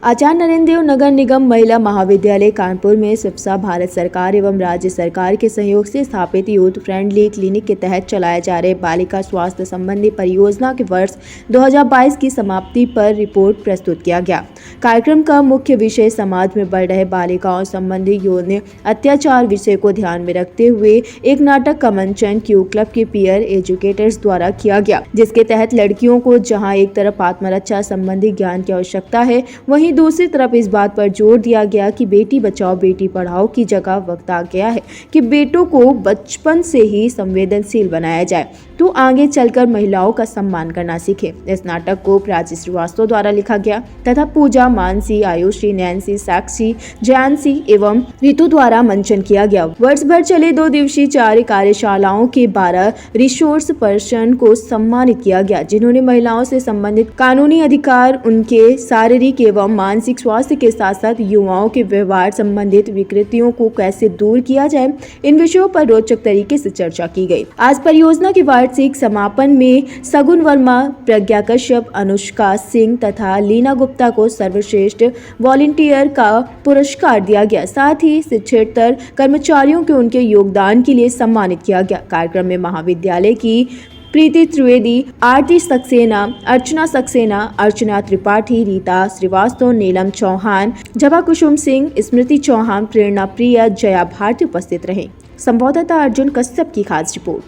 आचार्य नरेंद्र देव नगर निगम महिला महाविद्यालय कानपुर में सिप्सा भारत सरकार एवं राज्य सरकार के सहयोग से स्थापित यूथ फ्रेंडली क्लिनिक के तहत चलाए जा रहे बालिका स्वास्थ्य संबंधी परियोजना के वर्ष 2022 की समाप्ति पर रिपोर्ट प्रस्तुत किया गया। कार्यक्रम का मुख्य विषय समाज में बढ़ रहे बालिकाओं संबंधी यौन अत्याचार विषय को ध्यान में रखते हुए एक नाटक का मंचन क्यू क्लब के पीयर एजुकेटर्स द्वारा किया गया, जिसके तहत लड़कियों को जहां एक तरफ आत्मरक्षा संबंधी ज्ञान की आवश्यकता है, वहीं दूसरी तरफ इस बात पर जोर दिया गया कि बेटी बचाओ बेटी पढ़ाओ की जगह वक्त आ गया है कि बेटों को बचपन से ही संवेदनशील बनाया जाए तो आगे चलकर महिलाओं का सम्मान करना सीखे। इस नाटक को प्राची श्रीवास्तव द्वारा लिखा गया तथा पूजा, मानसी, आयुषी, नैन्सी, साक्षी, जयांसी एवं ऋतु द्वारा मंचन किया गया। वर्ष भर चले 2 दिवसीय 4 कार्यशालाओं के 12 रिसोर्स पर्सन को सम्मानित किया गया, जिन्होंने महिलाओं से संबंधित कानूनी अधिकार, उनके शारीरिक एवं मानसिक स्वास्थ्य के साथ साथ युवाओं के व्यवहार संबंधित विकृतियों को कैसे दूर किया जाए, इन विषयों पर रोचक तरीके से चर्चा की गई। आज परियोजना के वार्षिक समापन में सगुन वर्मा, प्रज्ञा कश्यप, अनुष्का सिंह तथा लीना गुप्ता को सर्वश्रेष्ठ वॉलंटियर का पुरस्कार दिया गया। साथ ही शिक्षेतर कर्मचारियों को उनके योगदान के लिए सम्मानित किया गया। कार्यक्रम में महाविद्यालय की प्रीति त्रिवेदी, आरती सक्सेना, अर्चना सक्सेना, अर्चना त्रिपाठी, रीता श्रीवास्तव, नीलम चौहान, जबा कुसुम सिंह, स्मृति चौहान, प्रेरणा प्रिया, जया भारती उपस्थित रहे। संवाददाता अर्जुन कश्यप की खास रिपोर्ट।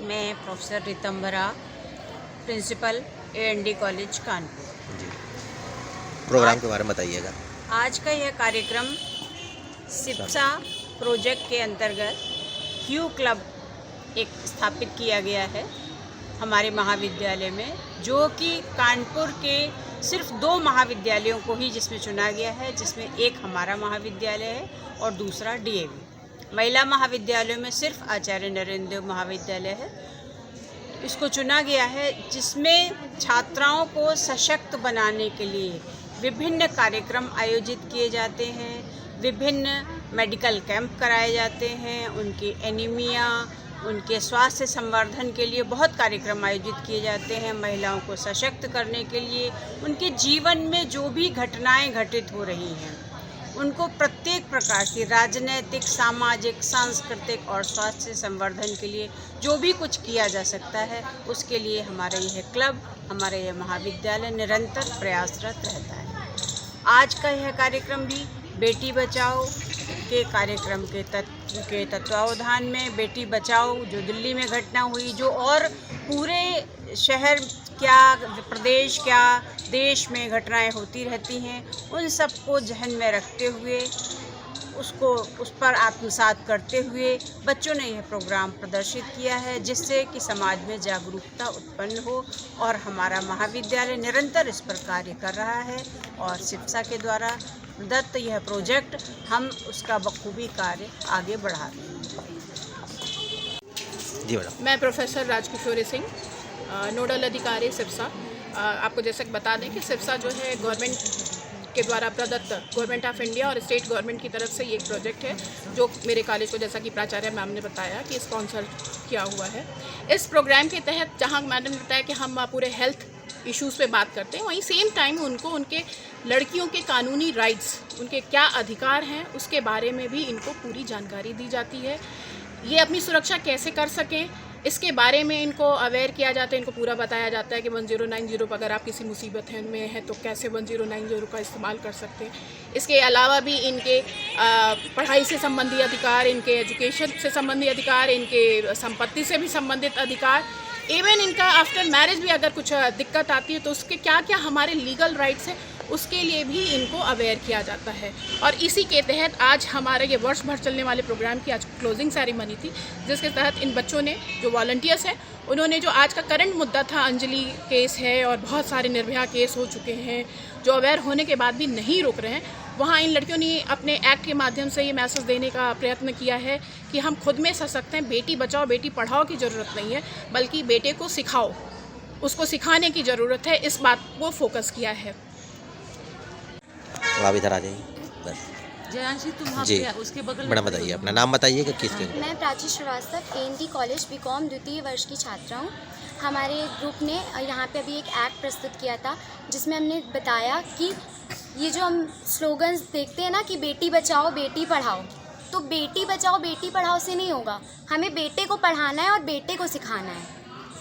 मैं professor Ritambara, principal AND college Kanpur. Programme के बारे में बताइएगा। आज का यह कार्यक्रम सिप्सा प्रोजेक्ट के अंतर्गत क्यू क्लब एक स्थापित किया गया है हमारे महाविद्यालय में, जो कि कानपुर के सिर्फ 2 महाविद्यालयों को ही जिसमें चुना गया है, जिसमें एक हमारा महाविद्यालय है और दूसरा DAV। महिला महाविद्यालयों में सिर्फ आचार्य नरेंद्र देव महाविद्यालय है, इसको चुना गया है, जिसमें छात्राओं को सशक्त बनाने के लिए विभिन्न कार्यक्रम आयोजित किए जाते हैं, विभिन्न मेडिकल कैंप कराए जाते हैं, उनकी एनीमिया, उनके स्वास्थ्य संवर्धन के लिए बहुत कार्यक्रम आयोजित किए जाते हैं। महिलाओं को सशक्त करने के लिए उनके जीवन में जो भी घटनाएं घटित हो रही हैं, उनको प्रत्येक प्रकार की राजनैतिक, सामाजिक, सांस्कृतिक और स्वास्थ्य संवर्धन के लिए जो भी कुछ किया जा सकता है, उसके लिए हमारा यह क्लब, हमारा यह महाविद्यालय निरंतर प्रयासरत रहता है। आज का यह कार्यक्रम भी बेटी बचाओ के कार्यक्रम के तत्वावधान में, बेटी बचाओ जो दिल्ली में घटना हुई, जो और पूरे शहर क्या, प्रदेश क्या, देश में घटनाएं होती रहती हैं, उन सबको ध्यान में रखते हुए उस पर आत्मसात करते हुए बच्चों ने यह प्रोग्राम प्रदर्शित किया है, जिससे कि समाज में जागरूकता उत्पन्न हो। और हमारा महाविद्यालय निरंतर इस पर कार्य कर रहा है और सिप्सा के द्वारा दत्त यह प्रोजेक्ट हम उसका बखूबी कार्य आगे बढ़ा रहे हैं। जी मैडम। मैं प्रोफेसर राजकिशोरी सिंह, नोडल अधिकारी सिप्सा। आपको जैसे बता दें कि सिप्सा जो है गवर्नमेंट के द्वारा प्रदत्त, गवर्नमेंट ऑफ इंडिया और स्टेट गवर्नमेंट की तरफ से ये एक प्रोजेक्ट है, जो मेरे कॉलेज को, जैसा कि प्राचार्य मैम ने बताया, कि स्पॉन्सर किया हुआ है। इस प्रोग्राम के तहत जहाँ मैडम ने बताया कि हम पूरे हेल्थ इश्यूज़ पे बात करते हैं, वहीं सेम टाइम उनको उनके लड़कियों के कानूनी राइट्स, उनके क्या अधिकार हैं, उसके बारे में भी इनको पूरी जानकारी दी जाती है। ये अपनी सुरक्षा कैसे कर सकें, इसके बारे में इनको अवेयर किया जाता है, इनको पूरा बताया जाता है कि 1090 पर अगर आप किसी मुसीबत में है तो कैसे 1090 का इस्तेमाल कर सकते हैं। इसके अलावा भी इनके पढ़ाई से संबंधी अधिकार, इनके एजुकेशन से संबंधी अधिकार, इनके संपत्ति से भी संबंधित अधिकार, इवन इनका आफ्टर मैरिज भी अगर कुछ दिक्कत आती है तो उसके क्या क्या हमारे लीगल राइट्स हैं, उसके लिए भी इनको अवेयर किया जाता है। और इसी के तहत आज हमारे ये वर्ष भर चलने वाले प्रोग्राम की आज क्लोजिंग सेरेमनी थी, जिसके तहत इन बच्चों ने, जो वॉलंटियर्स हैं, उन्होंने जो आज का करंट मुद्दा था, अंजलि केस है और बहुत सारे निर्भया केस हो चुके हैं, जो अवेयर होने के बाद भी नहीं रुक रहे हैं, वहाँ इन लड़कियों ने अपने एक्ट के माध्यम से ये मैसेज देने का प्रयत्न किया है कि हम खुद में सशक्त हैं, बेटी बचाओ बेटी पढ़ाओ की ज़रूरत नहीं है, बल्कि बेटे को सिखाओ, उसको सिखाने की ज़रूरत है। इस बात को फोकस किया है। आप इधर आ जाइए बस। जयांशी, तुम वहाँ जी पे उसके बगल में मैडम बताइए, अपना नाम बताइए कि किसके। मैं Prachi Srivastava, AND college BCom द्वितीय वर्ष की छात्रा हूँ। हमारे ग्रुप ने यहाँ पे अभी एक एक्ट प्रस्तुत किया था जिसमें हमने बताया कि ये जो हम स्लोगन्स देखते हैं ना कि बेटी बचाओ बेटी पढ़ाओ, तो बेटी बचाओ बेटी पढ़ाओ से नहीं होगा, हमें बेटे को पढ़ाना है और बेटे को सिखाना है।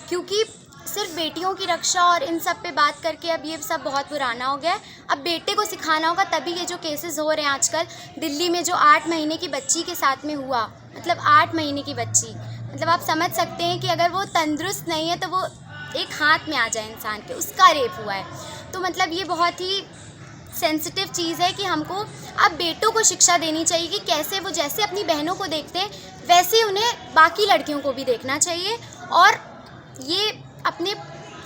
क्योंकि सिर्फ बेटियों की रक्षा और इन सब पे बात करके अब ये सब बहुत पुराना हो गया है। अब बेटे को सिखाना होगा, तभी ये जो केसेस हो रहे हैं आजकल दिल्ली में, जो 8 महीने की बच्ची के साथ में हुआ, मतलब 8 महीने की बच्ची, मतलब आप समझ सकते हैं कि अगर वो तंदुरुस्त नहीं है तो वो एक हाथ में आ जाए इंसान के, उसका रेप हुआ है। तो मतलब ये बहुत ही सेंसिटिव चीज़ है कि हमको अब बेटों को शिक्षा देनी चाहिए कि कैसे वो जैसे अपनी बहनों को देखते हैं वैसे उन्हें बाकी लड़कियों को भी देखना चाहिए। और ये अपने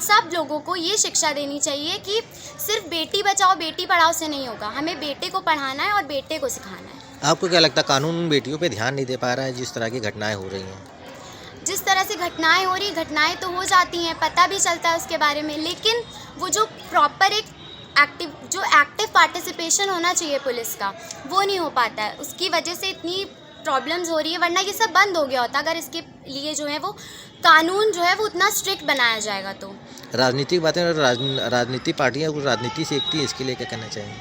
सब लोगों को ये शिक्षा देनी चाहिए कि सिर्फ बेटी बचाओ बेटी पढ़ाओ से नहीं होगा, हमें बेटे को पढ़ाना है और बेटे को सिखाना है। आपको क्या लगता है कानून बेटियों पे ध्यान नहीं दे पा रहा है जिस तरह की घटनाएं हो रही हैं? जिस तरह से घटनाएं हो रही, घटनाएं तो हो जाती हैं, पता भी चलता है उसके बारे में, लेकिन वो जो प्रॉपर एक एक्टिव पार्टिसिपेशन होना चाहिए पुलिस का, वो नहीं हो पाता है। उसकी वजह से इतनी प्रॉब्लम्स हो रही है, वरना ये सब बंद हो गया होता अगर इसके लिए जो है वो कानून जो है वो उतना स्ट्रिक्ट बनाया जाएगा। तो राजनीतिक बातें और राजनीतिक पार्टियां राजनीति सीखती है, इसके लिए क्या करना चाहिए?